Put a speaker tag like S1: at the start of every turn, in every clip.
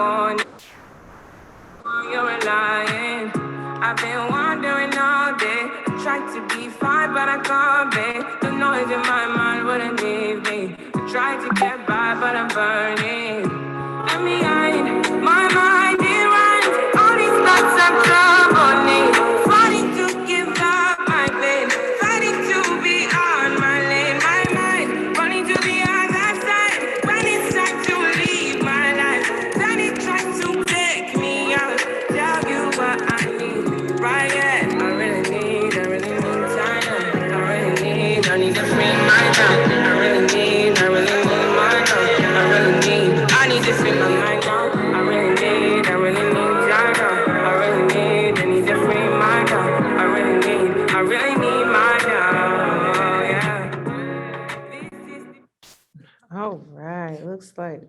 S1: want. You're lying. I've been wandering all day. I tried to be fine, but I can't be. The noise in my mind wouldn't leave me. I tried to get by, but I'm burning. Let me hide. My mind, it runs. All these thoughts are troubling. Fighting to give up my pain. Fighting to be on my lane. My mind, running to the other side. When it's time to leave my life, then it tries to take me out. Tell you what I need, right? Yeah, I really need time. I need to free my mind. I really need my mind. I need to free my mind now. I really need time now. I need to free my mind. I really need my now. Yeah.
S2: All right, looks like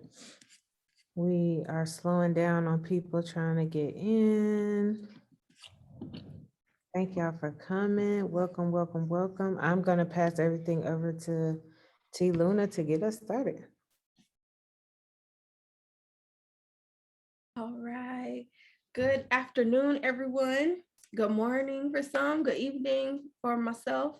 S2: we are slowing down on people trying to get in. Thank y'all for coming. Welcome, welcome, welcome. I'm gonna pass everything over to T Luna to get us started.
S3: All right. Good afternoon, everyone. Good morning for some, good evening for myself.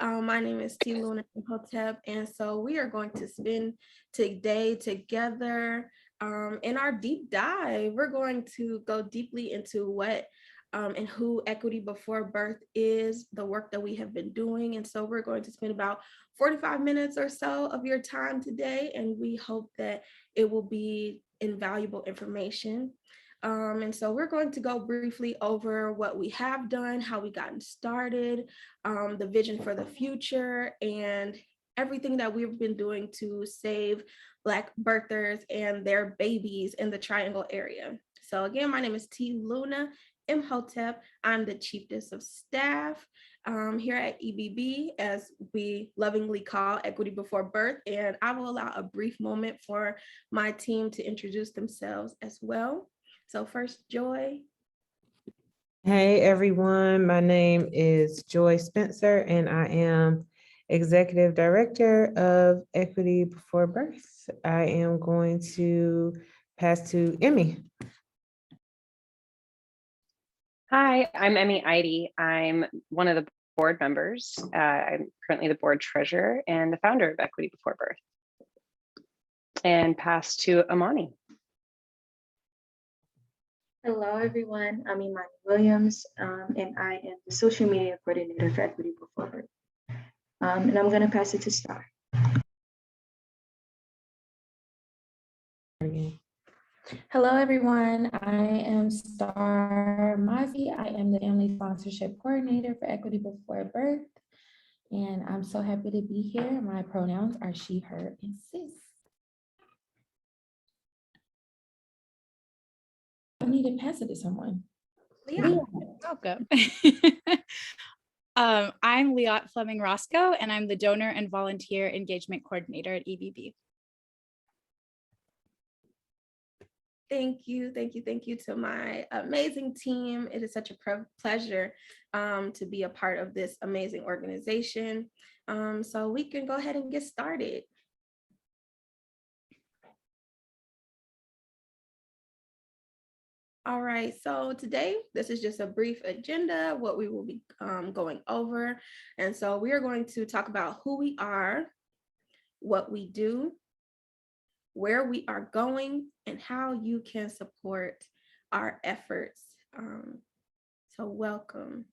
S3: My name is T Luna Hotep, and so we are going to spend today together in our deep dive. We're going to go deeply into what and who Equity Before Birth is, the work that we have been doing. And so we're going to spend about 45 minutes or so of your time today, and we hope that it will be invaluable information. And so we're going to go briefly over what we have done, how we gotten started, the vision for the future, and everything that we've been doing to save Black birthers and their babies in the Triangle area. So again, my name is T Luna Imhotep. I'm the Chiefess of Staff here at EBB, as we lovingly call Equity Before Birth. And I will allow a brief moment for my team to introduce themselves as well. So first, Joy.
S2: Hey everyone, my name is Joy Spencer and I am Executive Director of Equity Before Birth. I am going to pass to Emmy.
S4: Hi, I'm Emmy Eide. I'm one of the board members. I'm currently the board treasurer and the founder of Equity Before Birth. And pass to Amani.
S5: Hello, everyone. I'm Imani Williams, and I am the social media coordinator for Equity Before Birth. And I'm going to pass it to Star.
S6: Hello, everyone. I am Star Mazi. I am the Family Sponsorship Coordinator for Equity Before Birth. And I'm so happy to be here. My pronouns are she, her, and sis. I need to pass it to someone.
S3: Leah.
S7: Welcome. I'm Liat Fleming Roscoe, and I'm the Donor and Volunteer Engagement Coordinator at EBB.
S3: Thank you to my amazing team. It is such a pleasure to be a part of this amazing organization. So we can go ahead and get started. All right, so today, this is just a brief agenda, what we will be going over. And so we are going to talk about who we are, what we do, where we are going, and how you can support our efforts. So welcome.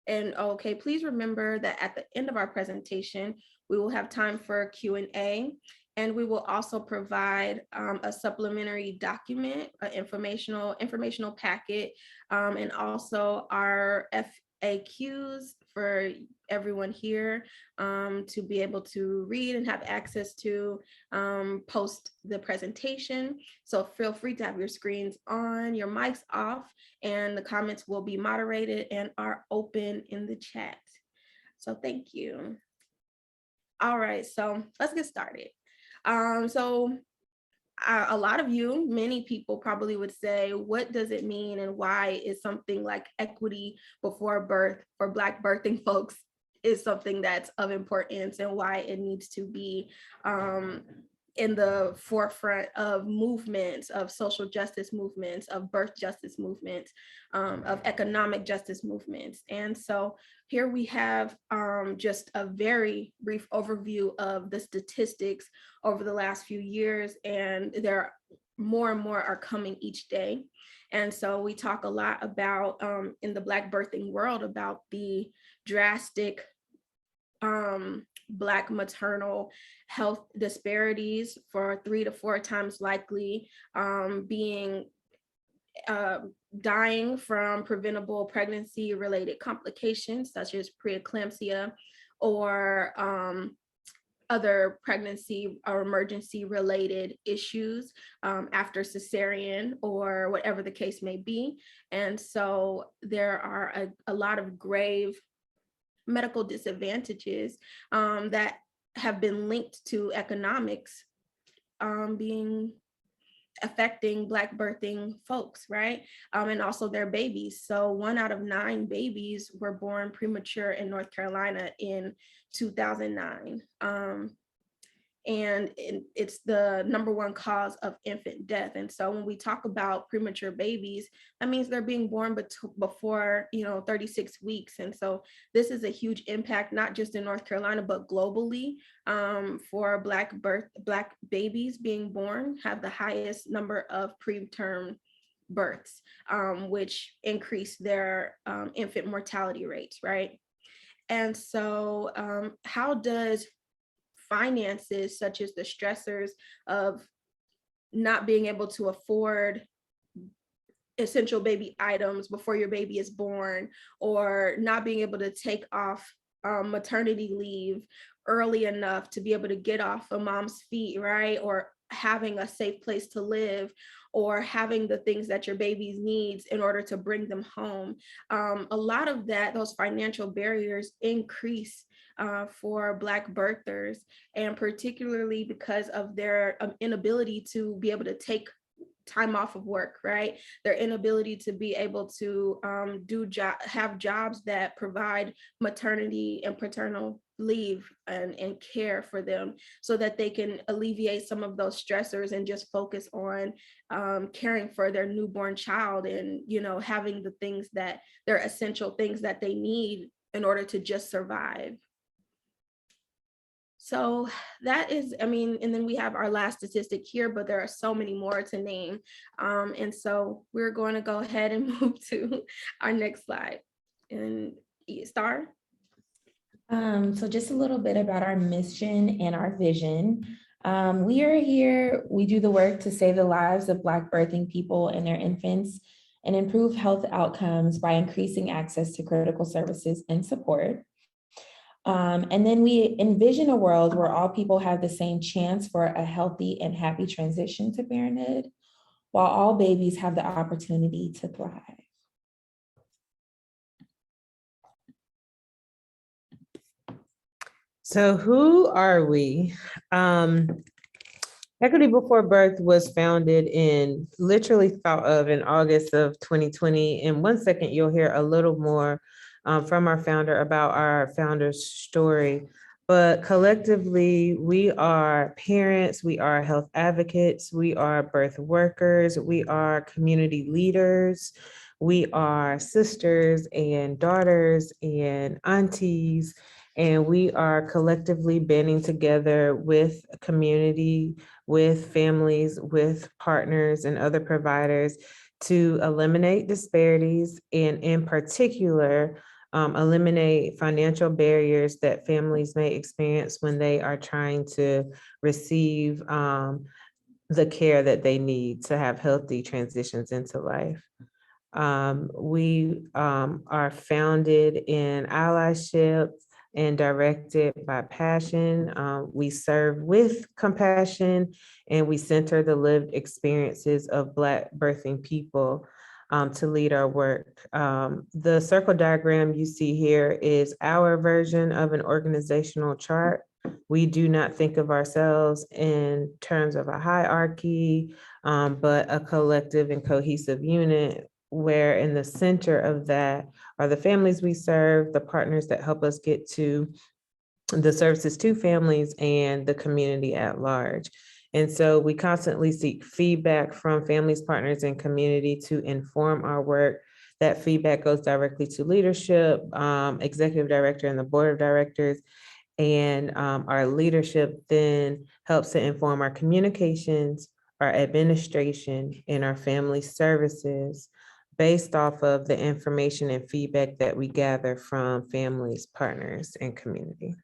S3: And okay, please remember that at the end of our presentation, we will have time for Q&A, and we will also provide a supplementary document, an informational packet, and also our FAQs for everyone here to be able to read and have access to post the presentation. So feel free to have your screens on, your mics off, and the comments will be moderated and are open in the chat. So thank you. All right, so let's get started. A lot of you, many people probably would say, what does it mean and why is something like equity before birth for Black birthing folks is something that's of importance, and why it needs to be in the forefront of movements, of social justice movements, of birth justice movements, of economic justice movements. And so here we have just a very brief overview of the statistics over the last few years, and there are more and more are coming each day. And so we talk a lot about in the Black birthing world about the drastic Black maternal health disparities, for 3 to 4 times likely being dying from preventable pregnancy related complications such as preeclampsia or other pregnancy or emergency related issues after cesarean or whatever the case may be. And so there are a lot of grave medical disadvantages that have been linked to economics being affecting Black birthing folks, right? And also their babies. So 1 out of 9 babies were born premature in North Carolina in 2009. And it's the #1 cause of infant death. And so when we talk about premature babies, that means they're being born before 36 weeks. And so this is a huge impact, not just in North Carolina, but globally, for Black babies being born have the highest number of preterm births, which increase their infant mortality rates, right? And so how does finances, such as the stressors of not being able to afford essential baby items before your baby is born, or not being able to take off maternity leave early enough to be able to get off a mom's feet, right? Or having a safe place to live, or having the things that your babies needs in order to bring them home. A lot of those financial barriers increase for Black birthers, and particularly because of their inability to be able to take time off of work, right? Their inability to be able to have jobs that provide maternity and paternal leave and care for them, so that they can alleviate some of those stressors and just focus on caring for their newborn child, and having the things that they're essential things that they need in order to just survive. So that is, and then we have our last statistic here, but there are so many more to name. And so we're going to go ahead and move to our next slide. And Star?
S6: So just a little bit about our mission and our vision. We are here, we do the work to save the lives of Black birthing people and their infants and improve health outcomes by increasing access to critical services and support. And then we envision a world where all people have the same chance for a healthy and happy transition to parenthood, while all babies have the opportunity to thrive.
S2: So who are we? Equity Before Birth was founded literally thought of in August of 2020. In 1 second, you'll hear a little more from our founder about our founder's story. But collectively, we are parents, we are health advocates, we are birth workers, we are community leaders, we are sisters and daughters and aunties, and we are collectively banding together with a community, with families, with partners and other providers to eliminate disparities, and in particular, eliminate financial barriers that families may experience when they are trying to receive the care that they need to have healthy transitions into life. We are founded in allyship and directed by passion. We serve with compassion, and we center the lived experiences of Black birthing people to lead our work. The circle diagram you see here is our version of an organizational chart. We do not think of ourselves in terms of a hierarchy, but a collective and cohesive unit, where in the center of that are the families we serve, the partners that help us get to the services to families, and the community at large. And so we constantly seek feedback from families, partners, and community to inform our work. That feedback goes directly to leadership, executive director, and the board of directors. And our leadership then helps to inform our communications, our administration, and our family services based off of the information and feedback that we gather from families, partners, and community.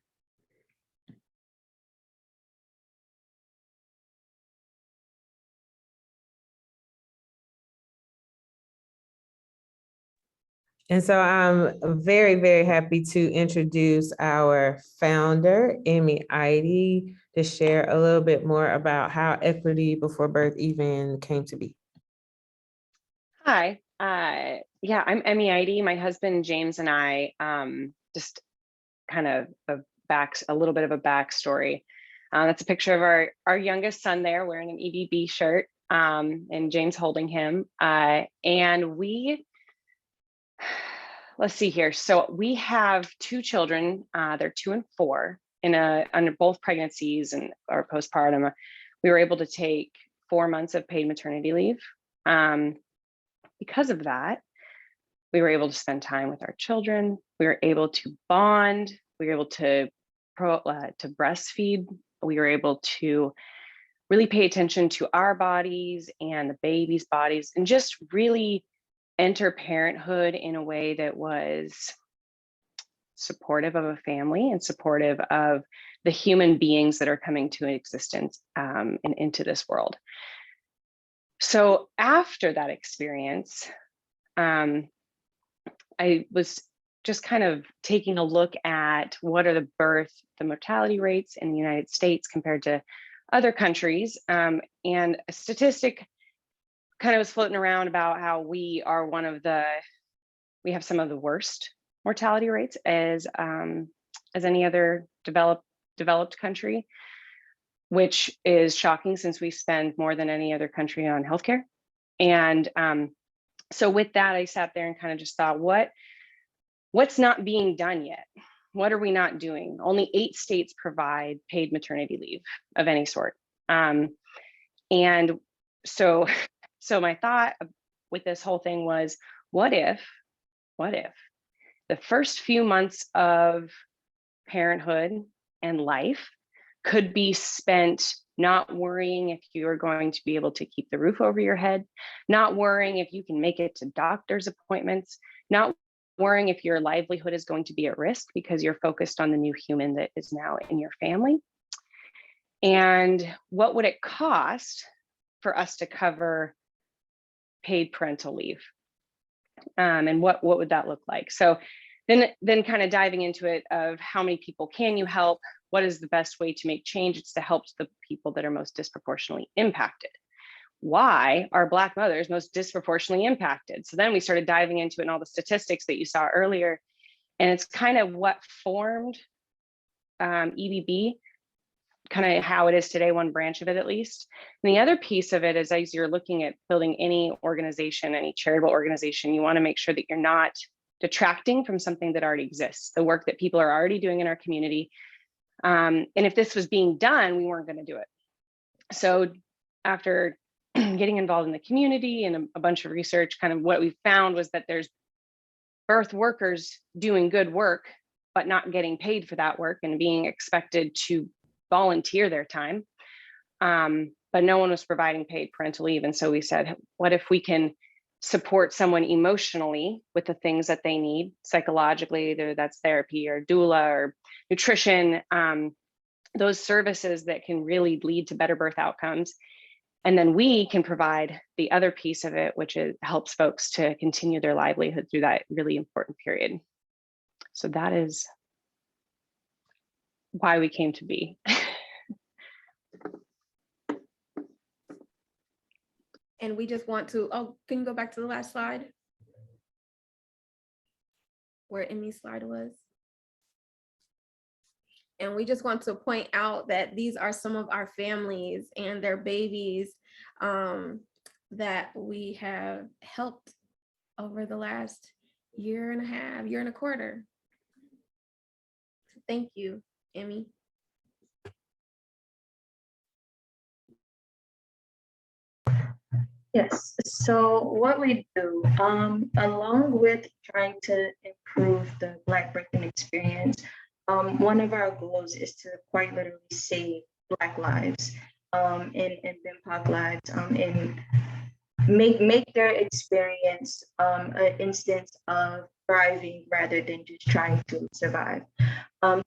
S2: And so I'm very, very happy to introduce our founder, Emmy Idy, to share a little bit more about how Equity Before Birth even came to be.
S4: Hi, yeah, I'm Emmy Idy. My husband James and I, just kind of a little bit of a backstory. That's a picture of our youngest son there wearing an EBB shirt, and James holding him. And let's see here. So we have two children. They're 2 and 4. Under both pregnancies and or postpartum, we were able to take 4 months of paid maternity leave. Because of that, we were able to spend time with our children. We were able to bond. We were able to breastfeed. We were able to really pay attention to our bodies and the baby's bodies, and just really enter parenthood in a way that was supportive of a family and supportive of the human beings that are coming to existence and into this world. So after that experience, I was just kind of taking a look at what are the mortality rates in the United States compared to other countries. And a statistic kind of was floating around about how we have some of the worst mortality rates as any other developed country, which is shocking since we spend more than any other country on healthcare. And so with that, I sat there and kind of just thought, what's not being done yet? What are we not doing? Only 8 states provide paid maternity leave of any sort. And so my thought with this whole thing was, what if the first few months of parenthood and life could be spent not worrying if you're going to be able to keep the roof over your head, not worrying if you can make it to doctor's appointments, not worrying if your livelihood is going to be at risk because you're focused on the new human that is now in your family. And what would it cost for us to cover paid parental leave? And what would that look like? So then kind of diving into it of how many people can you help? What is the best way to make change? It's to help the people that are most disproportionately impacted. Why are Black mothers most disproportionately impacted? So then we started diving into it and all the statistics that you saw earlier. And it's kind of what formed EBB, kind of how it is today, one branch of it at least. And the other piece of it is, as you're looking at building any organization, any charitable organization, you want to make sure that you're not detracting from something that already exists, the work that people are already doing in our community. And if this was being done, we weren't going to do it. So after getting involved in the community and a bunch of research, kind of what we found was that there's birth workers doing good work, but not getting paid for that work and being expected to volunteer their time. But no one was providing paid parental leave. And so we said, what if we can support someone emotionally with the things that they need psychologically, either that's therapy or doula or nutrition, those services that can really lead to better birth outcomes. And then we can provide the other piece of it, which helps folks to continue their livelihood through that really important period. So that is why we came to be.
S3: And we just want to, can you go back to the last slide? Where Emmy's slide was. And we just want to point out that these are some of our families and their babies that we have helped over the last year and a half, year and a quarter. Thank you, Emmy.
S5: Yes, so what we do, along with trying to improve the Black birthing experience, one of our goals is to quite literally save Black lives, and BIPOC lives, and make their experience an instance of thriving rather than just trying to survive.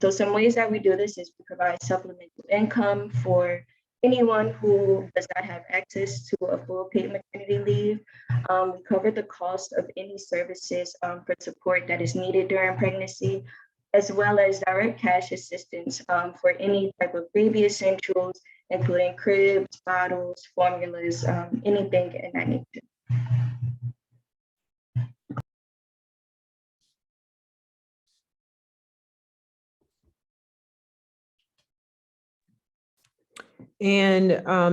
S5: So some ways that we do this is we provide supplemental income for anyone who does not have access to a full paid maternity leave. We cover the cost of any services for support that is needed during pregnancy, as well as direct cash assistance for any type of baby essentials, including cribs, bottles, formulas, anything in that nature.
S2: And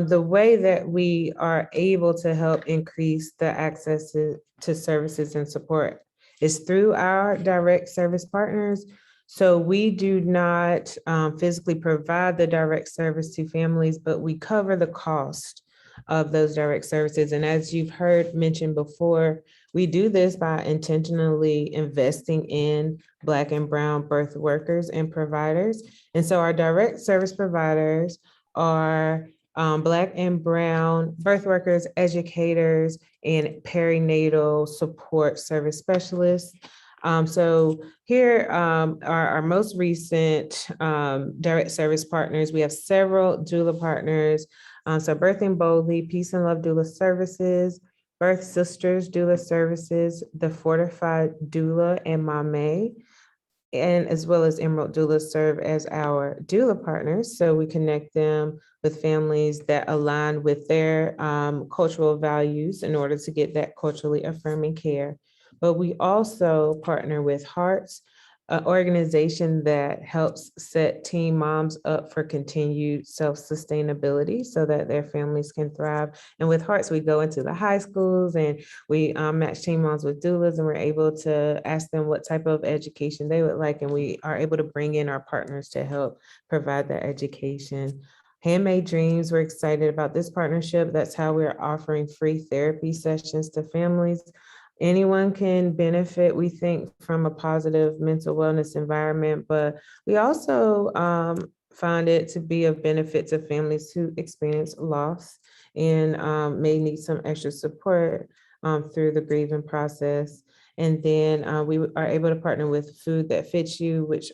S2: the way that we are able to help increase the access to services and support is through our direct service partners. So we do not physically provide the direct service to families, but we cover the cost of those direct services. And as you've heard mentioned before, we do this by intentionally investing in Black and Brown birth workers and providers. And so our direct service providers are Black and Brown birth workers, educators, and perinatal support service specialists. So here are our most recent direct service partners. We have several doula partners. So Birthing Boldly, Peace and Love Doula Services, Birth Sisters Doula Services, The Fortified Doula, and Mame, and as well as Emerald Doula serve as our doula partners. So we connect them with families that align with their cultural values in order to get that culturally affirming care. But we also partner with Hearts, an organization that helps set teen moms up for continued self-sustainability so that their families can thrive. And with Hearts, we go into the high schools and we match teen moms with doulas, and we're able to ask them what type of education they would like. And we are able to bring in our partners to help provide that education. Handmade Dreams, we're excited about this partnership. That's how we're offering free therapy sessions to families. Anyone can benefit, we think, from a positive mental wellness environment, but we also find it to be of benefit to families who experience loss and may need some extra support through the grieving process. And then we are able to partner with Food That Fits You, which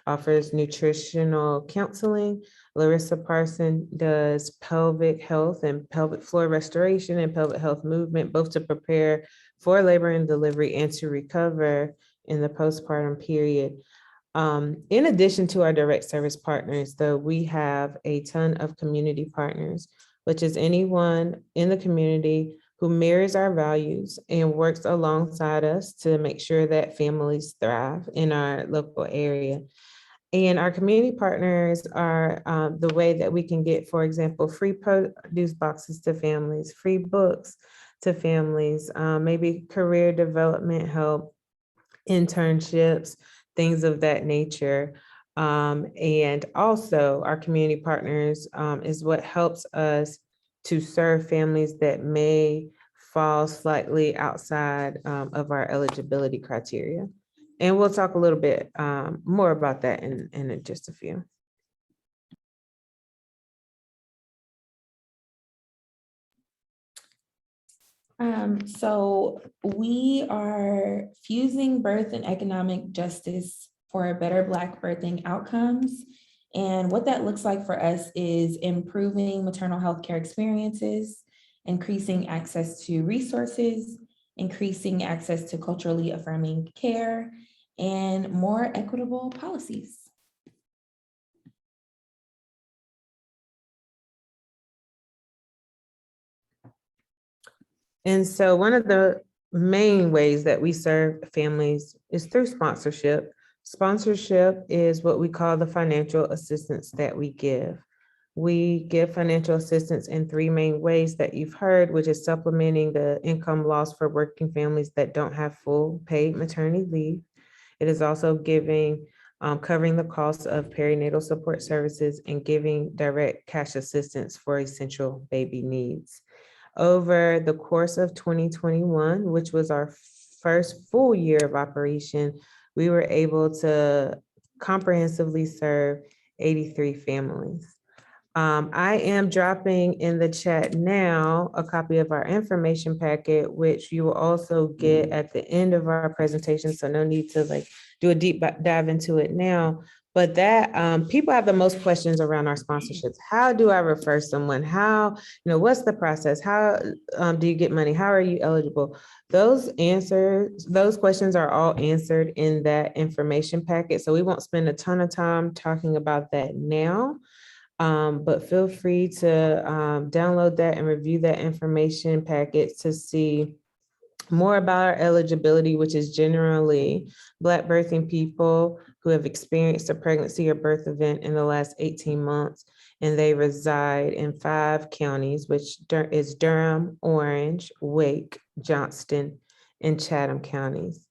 S2: offers nutritional counseling. Larissa Parson does pelvic health and pelvic floor restoration and pelvic health movement, both to prepare for labor and delivery and to recover in the postpartum period. In addition to our direct service partners, though, we have a ton of community partners, which is anyone in the community who mirrors our values and works alongside us to make sure that families thrive in our local area. And our community partners are the way that we can get, for example, free produce boxes to families, free books to families, maybe career development help, internships, things of that nature. And also our community partners is what helps us to serve families that may fall slightly outside of our eligibility criteria. And we'll talk a little bit more about that in just a few.
S6: So we are fusing birth and economic justice for better Black birthing outcomes. And what that looks like for us is improving maternal health care experiences, increasing access to resources, increasing access to culturally affirming care, and more equitable policies.
S2: And so one of the main ways that we serve families is through sponsorship. Sponsorship is what we call the financial assistance that we give. We give financial assistance in three main ways that you've heard, which is supplementing the income loss for working families that don't have full paid maternity leave. It is also covering the cost of perinatal support services and giving direct cash assistance for essential baby needs. Over the course of 2021, which was our first full year of operation, we were able to comprehensively serve 83 families. I am dropping in the chat now a copy of our information packet, which you will also get at the end of our presentation. So no need to like do a deep dive into it now. But that people have the most questions around our sponsorships. How do I refer someone? How, what's the process? How do you get money? How are you eligible? Those questions are all answered in that information packet. So we won't spend a ton of time talking about that now. But feel free to download that and review that information packet to see more about our eligibility, which is generally Black birthing people who have experienced a pregnancy or birth event in the last 18 months, and they reside in 5 counties, which is Durham, Orange, Wake, Johnston, and Chatham counties.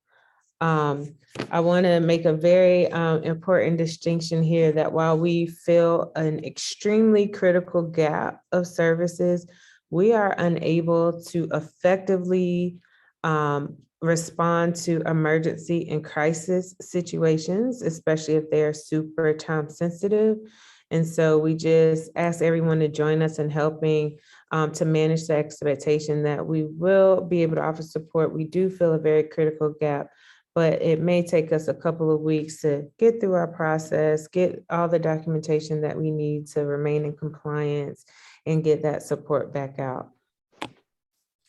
S2: I want to make a very important distinction here that while we fill an extremely critical gap of services, we are unable to effectively respond to emergency and crisis situations, especially if they are super time sensitive. And so we just ask everyone to join us in helping to manage the expectation that we will be able to offer support. We do fill a very critical gap, but it may take us a couple of weeks to get through our process, get all the documentation that we need to remain in compliance and get that support back out.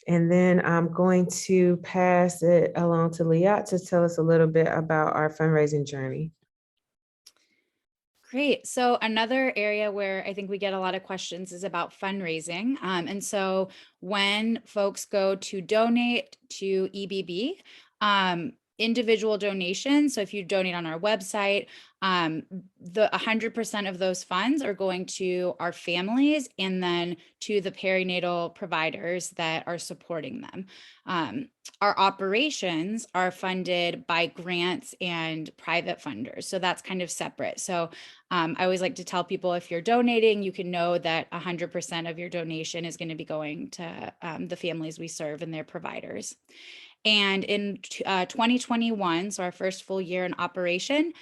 S2: And then I'm going to pass it along to Liat to tell us a little bit about our fundraising journey.
S7: Great. So another area where I think we get a lot of questions is about fundraising. And so when folks go to donate to EBB, individual donations, so if you donate on our website, the 100% of those funds are going to our families and then to the perinatal providers that are supporting them. Our operations are funded by grants and private funders, so that's kind of separate. So I always like to tell people, if you're donating, you can know that 100% of your donation is going to be going to the families we serve and their providers. And in 2021, so our first full year in operation,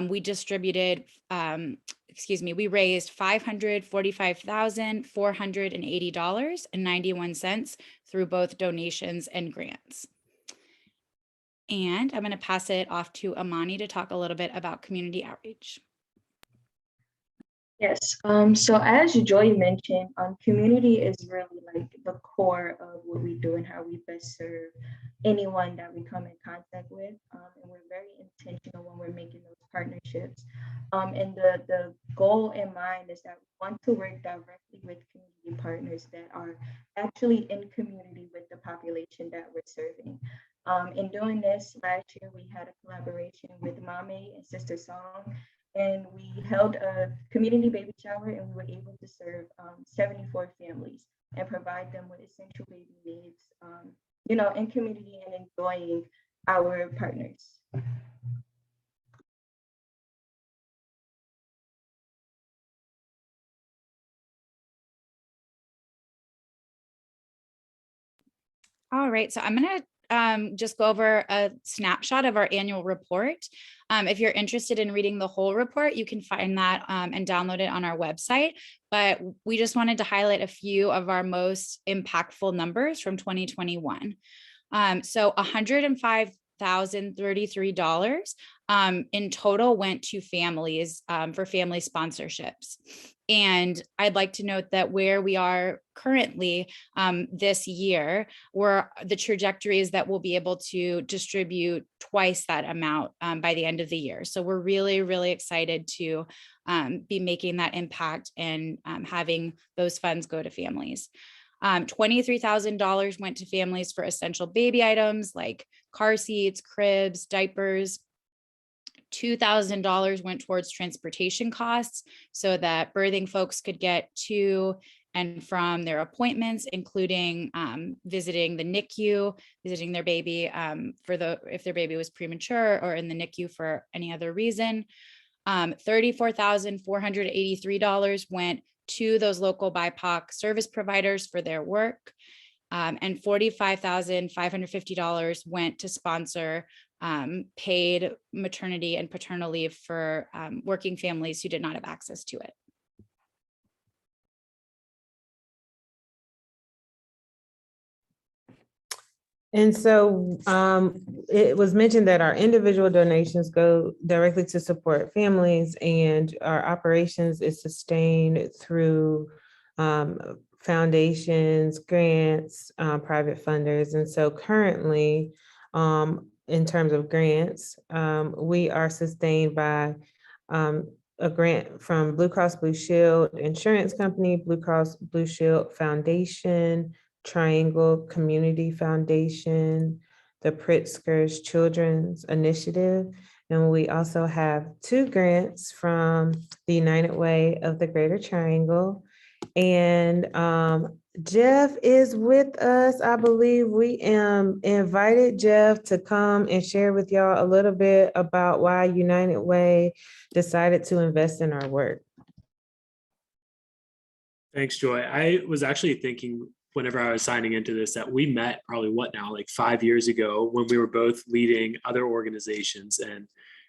S7: we distributed, we raised $545,480.91 through both donations and grants. And I'm going to pass it off to Amani to talk a little bit about community outreach.
S5: Yes, so as Joy mentioned, community is really like the core of what we do and how we best serve anyone that we come in contact with. And we're very intentional when we're making those partnerships. And the goal in mind is that we want to work directly with community partners that are actually in community with the population that we're serving. In doing this, last year we had a collaboration with Mame and Sister Song, and we held a community baby shower, and we were able to serve 74 families and provide them with essential baby needs, in community and enjoying our partners.
S7: All right, so I'm going to just go over a snapshot of our annual report. If you're interested in reading the whole report, you can find that and download it on our website. But we just wanted to highlight a few of our most impactful numbers from 2021. So $105,033 in total went to families for family sponsorships. And I'd like to note that where we are currently this year, the trajectory is that we'll be able to distribute twice that amount by the end of the year. So we're really, really excited to be making that impact and having those funds go to families. $23,000 went to families for essential baby items like car seats, cribs, diapers. $2,000 went towards transportation costs so that birthing folks could get to and from their appointments, including visiting the NICU, visiting their baby if their baby was premature, or in the NICU for any other reason. $34,483 went to those local BIPOC service providers for their work. and $45,550 went to sponsor paid maternity and paternal leave for working families who did not have access to it.
S2: And so it was mentioned that our individual donations go directly to support families, and our operations is sustained through foundations, grants, private funders. And so currently, in terms of grants, we are sustained by a grant from Blue Cross Blue Shield Insurance Company, Blue Cross Blue Shield Foundation, Triangle Community Foundation, the Pritzker's Children's Initiative. And we also have 2 grants from the United Way of the Greater Triangle. And Jeff is with us. I believe we invited Jeff to come and share with y'all a little bit about why United Way decided to invest in our work.
S8: Thanks, Joy. I was actually thinking whenever I was signing into this that we met probably like 5 years ago when we were both leading other organizations. And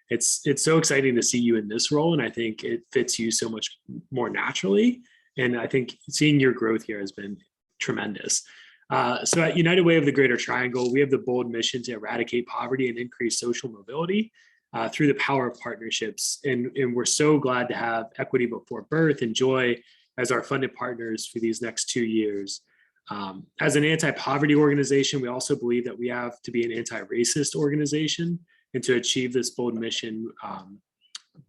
S8: it's so exciting to see you in this role. And I think it fits you so much more naturally. And I think seeing your growth here has been tremendous. So at United Way of the Greater Triangle, we have the bold mission to eradicate poverty and increase social mobility through the power of partnerships. And we're so glad to have Equity Before Birth and Joy as our funded partners for these next 2 years. As an anti-poverty organization, we also believe that we have to be an anti-racist organization. And to achieve this bold mission,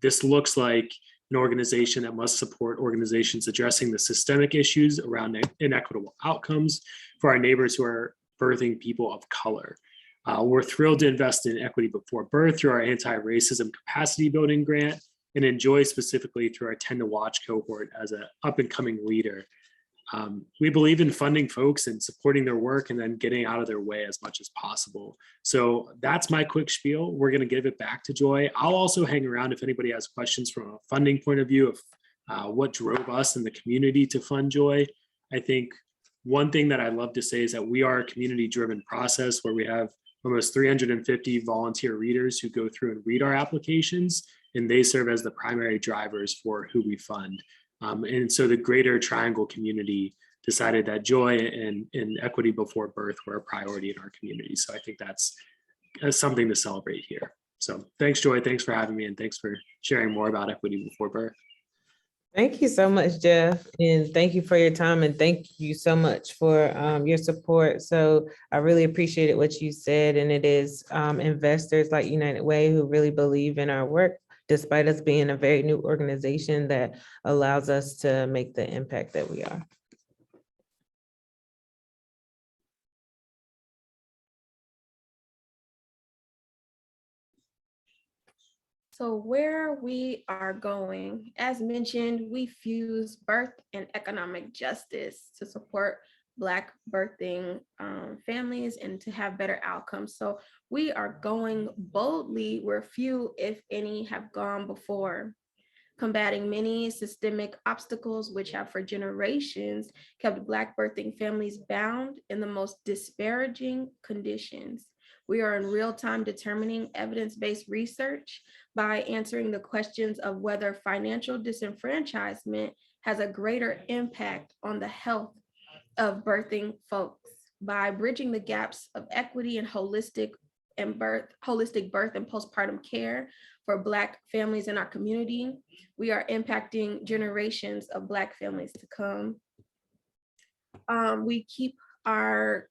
S8: this looks like an organization that must support organizations addressing the systemic issues around inequitable outcomes for our neighbors who are birthing people of color. We're thrilled to invest in Equity Before Birth through our anti-racism capacity building grant, and Enjoy specifically through our 10 to Watch cohort as an up-and-coming leader. We believe in funding folks and supporting their work and then getting out of their way as much as possible. So that's my quick spiel. We're going to give it back to Joy. I'll also hang around if anybody has questions from a funding point of view of what drove us in the community to fund Joy. I think one thing that I love to say is that we are a community-driven process where we have almost 350 volunteer readers who go through and read our applications, and they serve as the primary drivers for who we fund. And so the Greater Triangle community decided that Joy and Equity Before Birth were a priority in our community. So I think that's something to celebrate here. So thanks, Joy. Thanks for having me, and thanks for sharing more about Equity Before Birth.
S2: Thank you so much, Jeff, and thank you for your time, and thank you so much for your support. So I really appreciated what you said, and it is investors like United Way who really believe in our work, despite us being a very new organization, that allows us to make the impact that we are.
S3: So where we are going, as mentioned, we fuse birth and economic justice to support Black birthing families and to have better outcomes. So we are going boldly where few, if any, have gone before, combating many systemic obstacles which have for generations kept Black birthing families bound in the most disparaging conditions. We are in real time determining evidence-based research by answering the questions of whether financial disenfranchisement has a greater impact on the health of birthing folks. By bridging the gaps of equity and holistic birth and postpartum care for Black families in our community, we are impacting generations of Black families to come. We keep our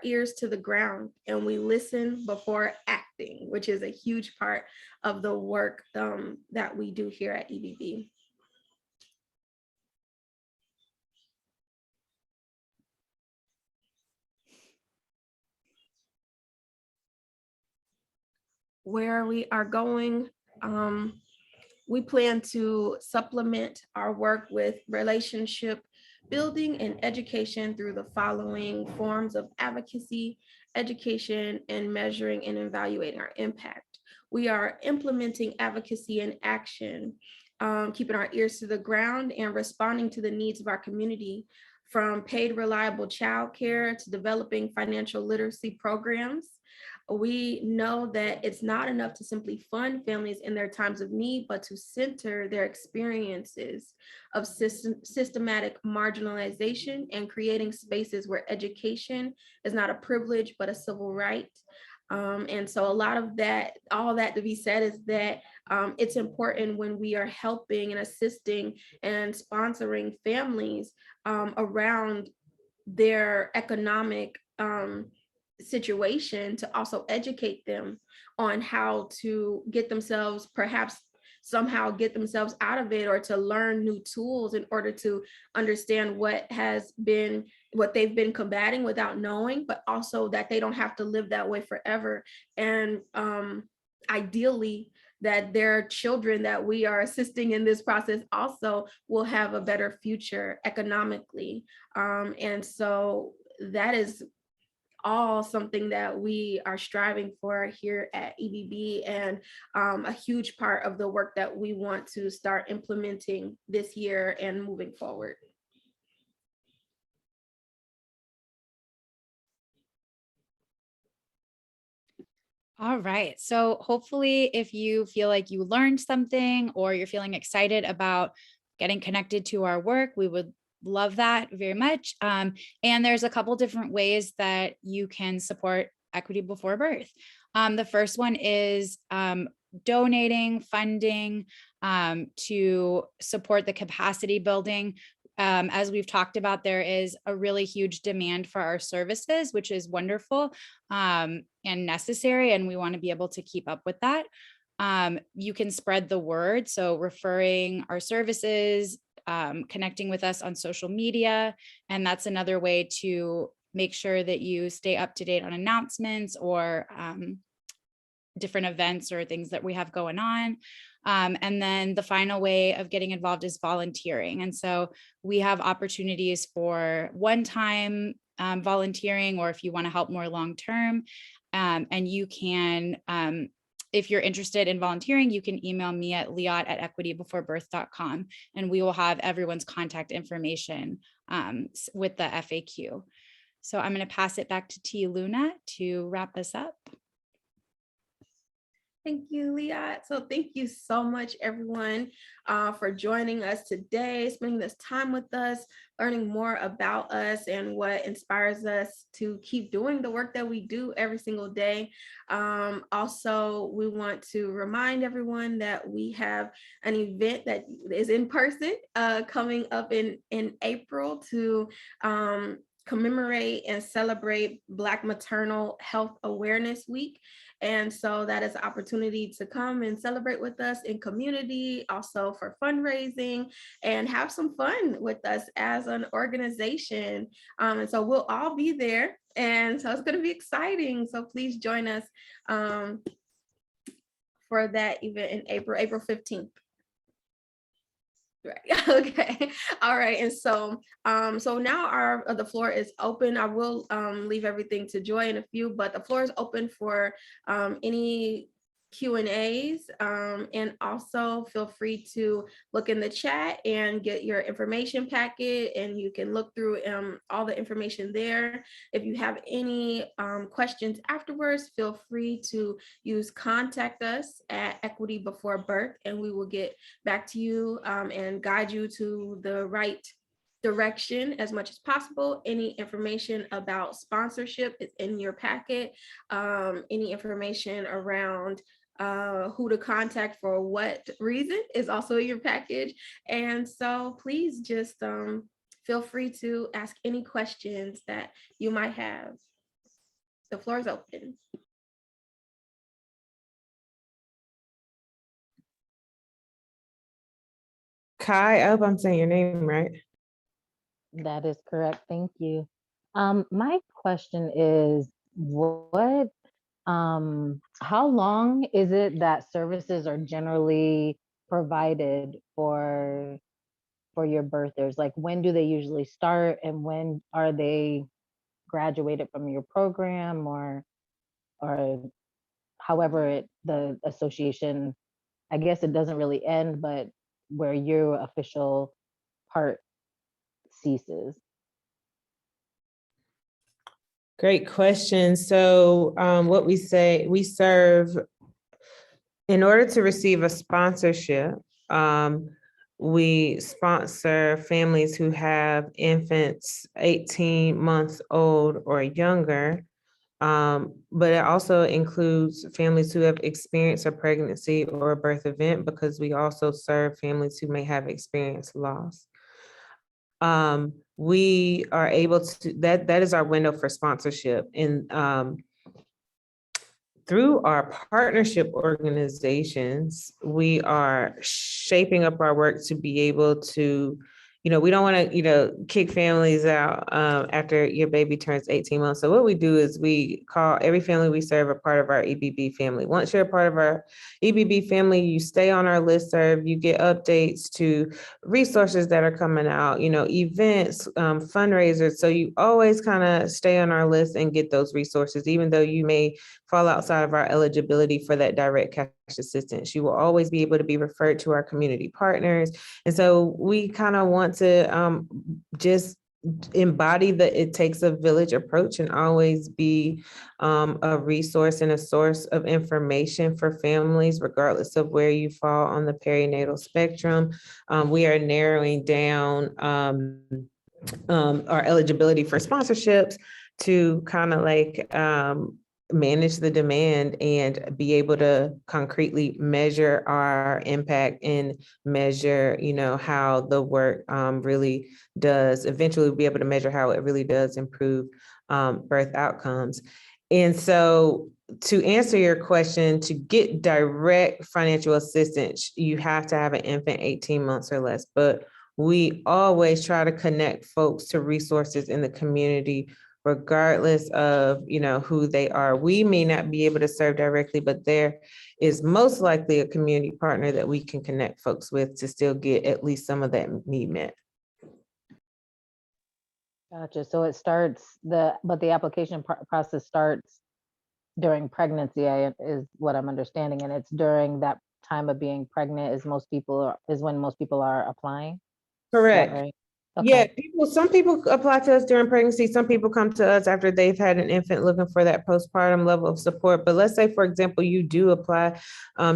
S3: ears to the ground and we listen before acting, which is a huge part of the work that we do here at EBB. Where we are going, we plan to supplement our work with relationship building and education through the following forms of advocacy, education, and measuring and evaluating our impact. We are implementing advocacy and action, keeping our ears to the ground and responding to the needs of our community from paid reliable childcare to developing financial literacy programs. We know that it's not enough to simply fund families in their times of need, but to center their experiences of systematic marginalization and creating spaces where education is not a privilege, but a civil right. And so a lot of that, all that to be said is that it's important when we are helping and assisting and sponsoring families around their economic situation to also educate them on how to get themselves, perhaps somehow get themselves out of it, or to learn new tools in order to understand what they've been combating without knowing, but also that they don't have to live that way forever. And ideally, that their children that we are assisting in this process also will have a better future economically. And so that is all something that we are striving for here at EBB, and a huge part of the work that we want to start implementing this year and moving forward.
S7: All right. So hopefully if you feel like you learned something or you're feeling excited about getting connected to our work, we would love that very much. And there's a couple different ways that you can support Equity Before Birth. The first one is donating, funding to support the capacity building. As we've talked about, there is a really huge demand for our services, which is wonderful and necessary, and we want to be able to keep up with that. You can spread the word, so referring our services, connecting with us on social media, and that's another way to make sure that you stay up to date on announcements or different events or things that we have going on. And then the final way of getting involved is volunteering. And so we have opportunities for one-time volunteering, or if you want to help more long-term, and you can, if you're interested in volunteering, you can email me at liat@equitybeforebirth.com, and we will have everyone's contact information with the FAQ. So I'm going to pass it back to T. Luna to wrap us up.
S3: Thank you, Liat. So thank you so much, everyone, for joining us today, spending this time with us, learning more about us and what inspires us to keep doing the work that we do every single day. Also, we want to remind everyone that we have an event that is in person coming up in April to commemorate and celebrate Black Maternal Health Awareness Week. And so that is an opportunity to come and celebrate with us in community, also for fundraising, and have some fun with us as an organization. And so we'll all be there. And so it's going to be exciting. So please join us for that event in April 15th. Right. Okay. All right. And so so now the floor is open. I will leave everything to Joy in a few, but the floor is open for any Q&As, and also feel free to look in the chat and get your information packet, and you can look through all the information there. If you have any questions afterwards, feel free to contact us at Equity Before Birth, and we will get back to you and guide you to the right direction as much as possible. Any information about sponsorship is in your packet. Any information around who to contact for what reason is also in your package. And so please just feel free to ask any questions that you might have. The floor is open.
S2: Kai, I hope I'm saying your name right.
S9: That is correct. Thank you. My question is, how long is it that services are generally provided for your birthers? Like, when do they usually start, and when are they graduated from your program, or however the association, I guess it doesn't really end, but where your official part ceases?
S2: Great question. So what we say, we serve, in order to receive a sponsorship, we sponsor families who have infants 18 months old or younger. But it also includes families who have experienced a pregnancy or a birth event, because we also serve families who may have experienced loss. We are able to, that is our window for sponsorship. And through our partnership organizations, we are shaping up our work to be able to, we don't want to, kick families out after your baby turns 18 months. So what we do is we call every family we serve a part of our EBB family. Once you're a part of our EBB family, you stay on our listserv, you get updates to resources that are coming out, events, fundraisers. So you always kind of stay on our list and get those resources, even though you may fall outside of our eligibility for that direct cash assistance. You will always be able to be referred to our community partners. And so we kind of want to just embody the it takes a village approach and always be a resource and a source of information for families, regardless of where you fall on the perinatal spectrum. We are narrowing down our eligibility for sponsorships to kind of like manage the demand and be able to concretely measure our impact and measure, how the work really does, eventually be able to measure how it really does improve birth outcomes. And so to answer your question, to get direct financial assistance, you have to have an infant 18 months or less, but we always try to connect folks to resources in the community, regardless of, who they are. We may not be able to serve directly, but there is most likely a community partner that we can connect folks with to still get at least some of that need met.
S9: Gotcha. So it starts but the application process starts during pregnancy, is what I'm understanding. And it's during that time of being pregnant is when most people are applying. Is that
S2: Correct.
S9: right?
S2: Yeah, some people apply to us during pregnancy. Some people come to us after they've had an infant looking for that postpartum level of support. But let's say, for example, you do apply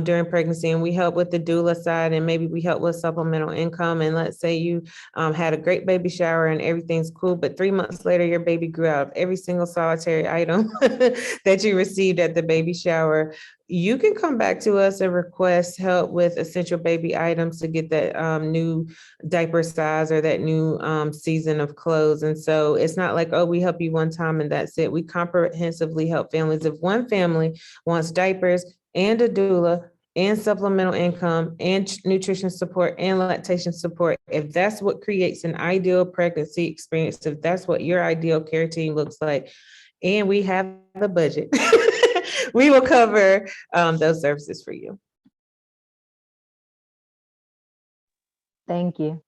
S2: during pregnancy and we help with the doula side, and maybe we help with supplemental income. And let's say you had a great baby shower and everything's cool, but 3 months later, your baby grew out of every single solitary item that you received at the baby shower. You can come back to us and request help with essential baby items to get that new diaper size or that new season of clothes. And so it's not like, oh, we help you one time and that's it. We comprehensively help families. If one family wants diapers and a doula and supplemental income and nutrition support and lactation support, if that's what creates an ideal pregnancy experience, if that's what your ideal care team looks like, and we have the budget, we will cover those services for you.
S9: Thank you.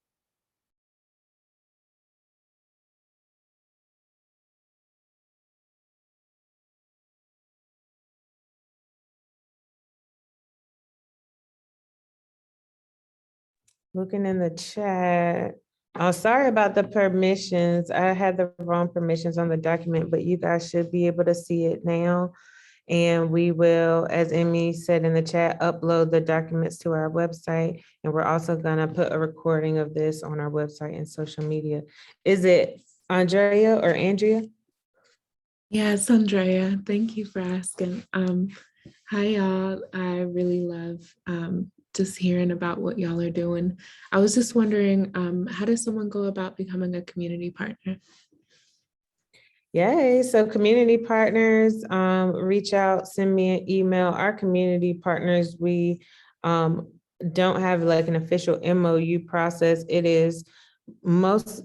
S2: Looking in the chat. Oh, sorry about the permissions. I had the wrong permissions on the document, but you guys should be able to see it now. And we will, as Emmy said in the chat, upload the documents to our website. And we're also gonna put a recording of this on our website and social media. Is it Andrea or Andrea?
S10: Yeah, it's Andrea. Thank you for asking. Hi, y'all. I really love just hearing about what y'all are doing. I was just wondering, how does someone go about becoming a community partner?
S2: Yay. So community partners, reach out, send me an email. Our community partners, we don't have like an official MOU process. It is most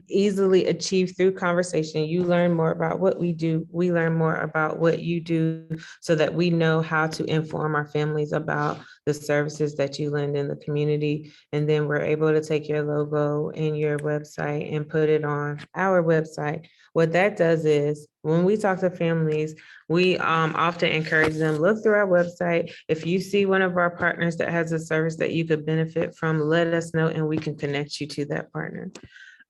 S2: easily achieved through conversation. You learn more about what we do. We learn more about what you do so that we know how to inform our families about the services that you lend in the community. And then we're able to take your logo and your website and put it on our website. What that does is when we talk to families, we often encourage them, look through our website. If you see one of our partners that has a service that you could benefit from, let us know and we can connect you to that partner.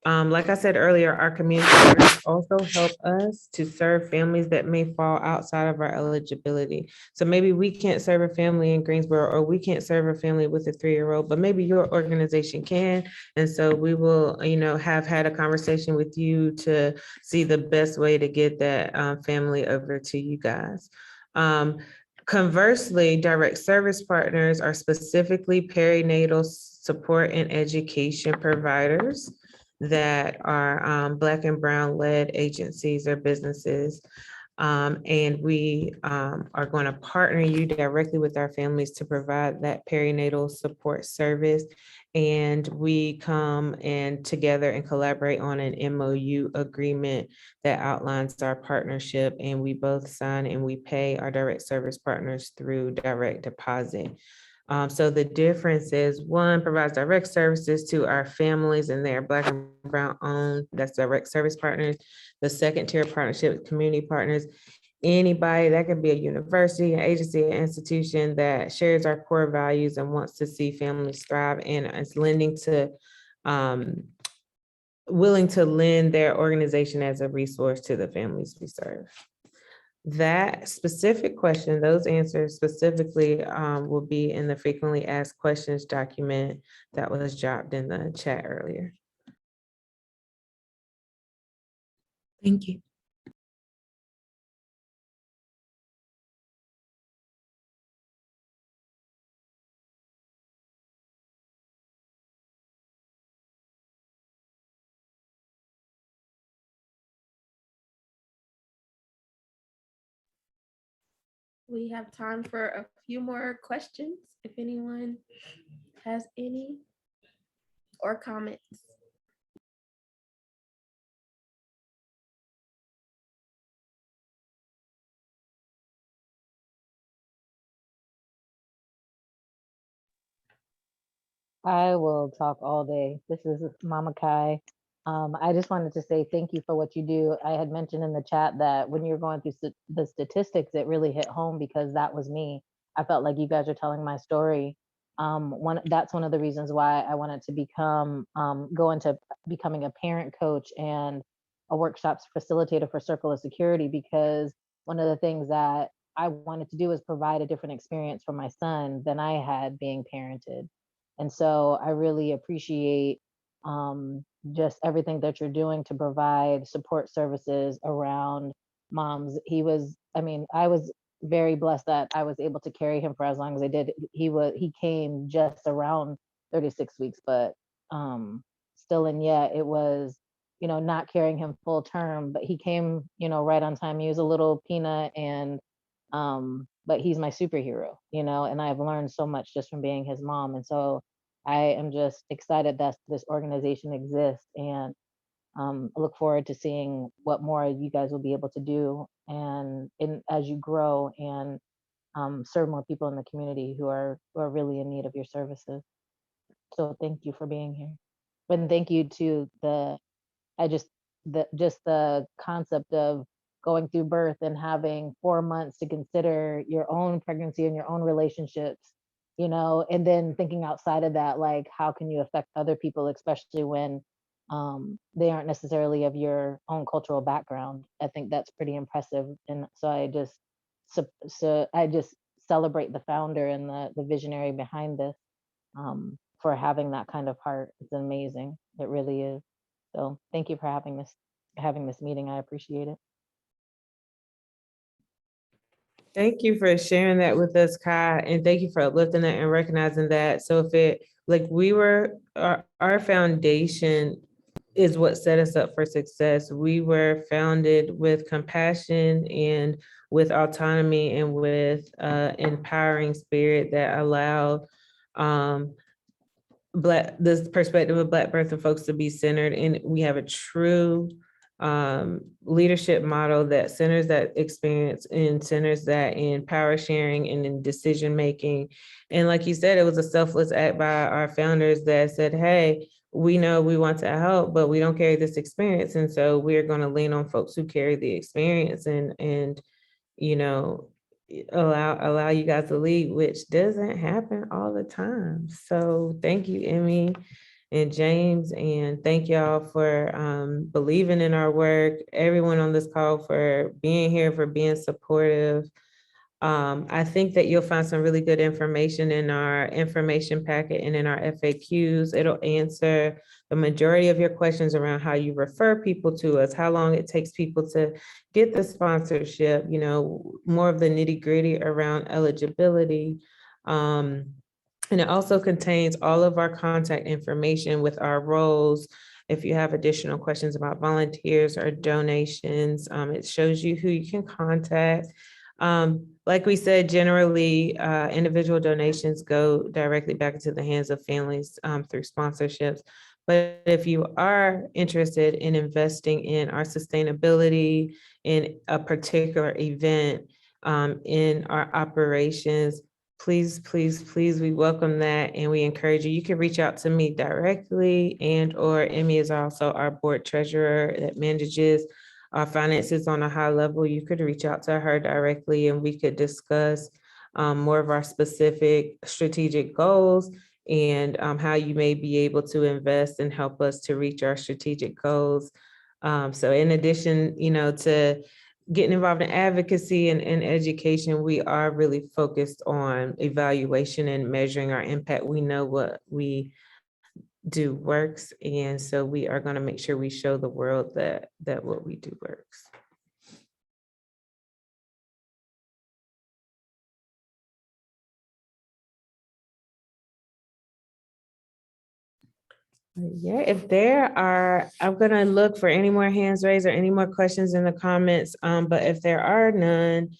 S2: Like I said earlier, our community partners also help us to serve families that may fall outside of our eligibility. So maybe we can't serve a family in Greensboro, or we can't serve a family with a 3-year-old, but maybe your organization can. And so we will, have had a conversation with you to see the best way to get that family over to you guys. Conversely, direct service partners are specifically perinatal support and education providers that are Black and Brown led agencies or businesses. And we are going to partner you directly with our families to provide that perinatal support service. And we come and together and collaborate on an MOU agreement that outlines our partnership, and we both sign and we pay our direct service partners through direct deposit. So the difference is, one provides direct services to our families and their Black and Brown owned, that's direct service partners. The second tier partnership with community partners, anybody that could be a university, an agency, an institution that shares our core values and wants to see families thrive and is willing to lend their organization as a resource to the families we serve. That specific question, those answers specifically will be in the frequently asked questions document that was dropped in the chat earlier.
S10: Thank you.
S3: We have time for a few more questions if anyone has any or comments.
S9: I will talk all day. This is Mama Kai. I just wanted to say thank you for what you do. I had mentioned in the chat that when you're going through the statistics, it really hit home because that was me. I felt like you guys are telling my story. That's one of the reasons why I wanted to go into becoming a parent coach and a workshops facilitator for Circle of Security, because one of the things that I wanted to do is provide a different experience for my son than I had being parented. And so I really appreciate just everything that you're doing to provide support services around moms. I was very blessed that I was able to carry him for as long as I did. He came just around 36 weeks, but still, and yet it was, not carrying him full term, but he came, right on time. He was a little peanut, and but he's my superhero, and I've learned so much just from being his mom. And so I am just excited that this organization exists, and I look forward to seeing what more you guys will be able to do, and as you grow and serve more people in the community who are really in need of your services. So thank you for being here, and thank you to the concept of going through birth and having 4 months to consider your own pregnancy and your own relationships, and then thinking outside of that, like how can you affect other people, especially when they aren't necessarily of your own cultural background. I think that's pretty impressive. And so I just celebrate the founder and the visionary behind this, for having that kind of heart. It's amazing. It really is. So thank you for having this meeting. I appreciate it.
S2: Thank you for sharing that with us, Kai, and thank you for uplifting that and recognizing that. So our foundation is what set us up for success. We were founded with compassion and with autonomy and with empowering spirit that allowed this perspective of Black birth and folks to be centered. And we have a true leadership model that centers that experience and centers that in power sharing and in decision making. And like you said, it was a selfless act by our founders that said, hey, we know we want to help, but we don't carry this experience. And so we're going to lean on folks who carry the experience and allow you guys to lead, which doesn't happen all the time. So thank you, Emmy. and James. And thank y'all for believing in our work, everyone on this call for being here, for being supportive. I think that you'll find some really good information in our information packet and in our FAQs. It'll answer the majority of your questions around how you refer people to us, how long it takes people to get the sponsorship, you know, more of the nitty gritty around eligibility. And it also contains all of our contact information with our roles. If you have additional questions about volunteers or donations, it shows you who you can contact. Like we said, generally, individual donations go directly back into the hands of families through sponsorships. But if you are interested in investing in our sustainability, in a particular event, in our operations, please, please, please, we welcome that and we encourage you. You can reach out to me directly, and or Emmy is also our board treasurer that manages our finances on a high level. You could reach out to her directly and we could discuss more of our specific strategic goals and how you may be able to invest and help us to reach our strategic goals. So in addition, you know, to getting involved in advocacy and education, we are really focused on evaluation and measuring our impact. We know what we do works, and so we are going to make sure we show the world that what we do works. Yeah, if there are, I'm gonna look for any more hands raised or any more questions in the comments. But if there are none,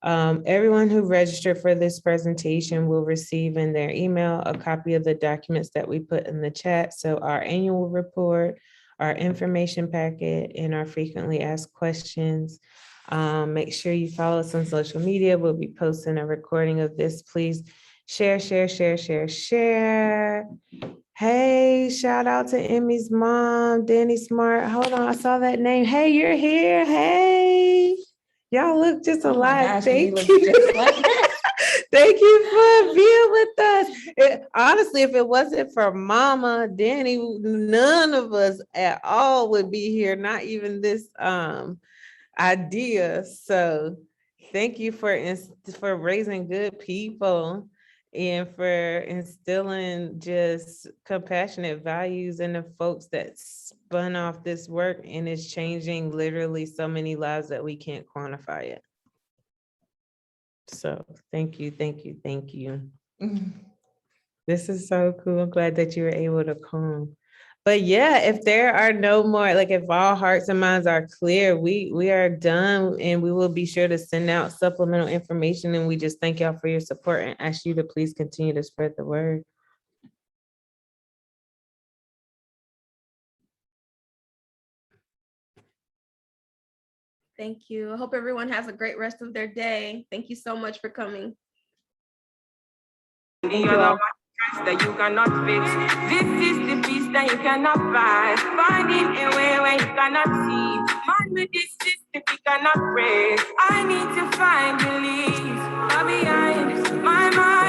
S2: everyone who registered for this presentation will receive in their email a copy of the documents that we put in the chat. So our annual report, our information packet, and our frequently asked questions. Make sure you follow us on social media. We'll be posting a recording of this. Please share, share, share, share, share. Hey, shout out to Emmy's mom, Danny Smart. Hold on, I saw that name. Hey, you're here. Hey, y'all look just alike. Thank you. Thank you for being with us. Honestly, if it wasn't for Mama, Danny, none of us at all would be here, not even this idea. So thank you for raising good people and for instilling just compassionate values in the folks that spun off this work, and is changing literally so many lives that we can't quantify it. So thank you, thank you, thank you. This is so cool. I'm glad that you were able to come. But yeah, if there are no more, like if all hearts and minds are clear, we are done, and we will be sure to send out supplemental information. And we just thank y'all for your support and ask you to please continue to spread the word.
S3: Thank you. I hope everyone has a great rest of their day. Thank you so much for coming.
S4: Thank you all.
S1: That you cannot fix. This is the peace that you cannot buy. Finding a way where you cannot see. Man with this system you cannot break. I need to find belief. Far behind my mind.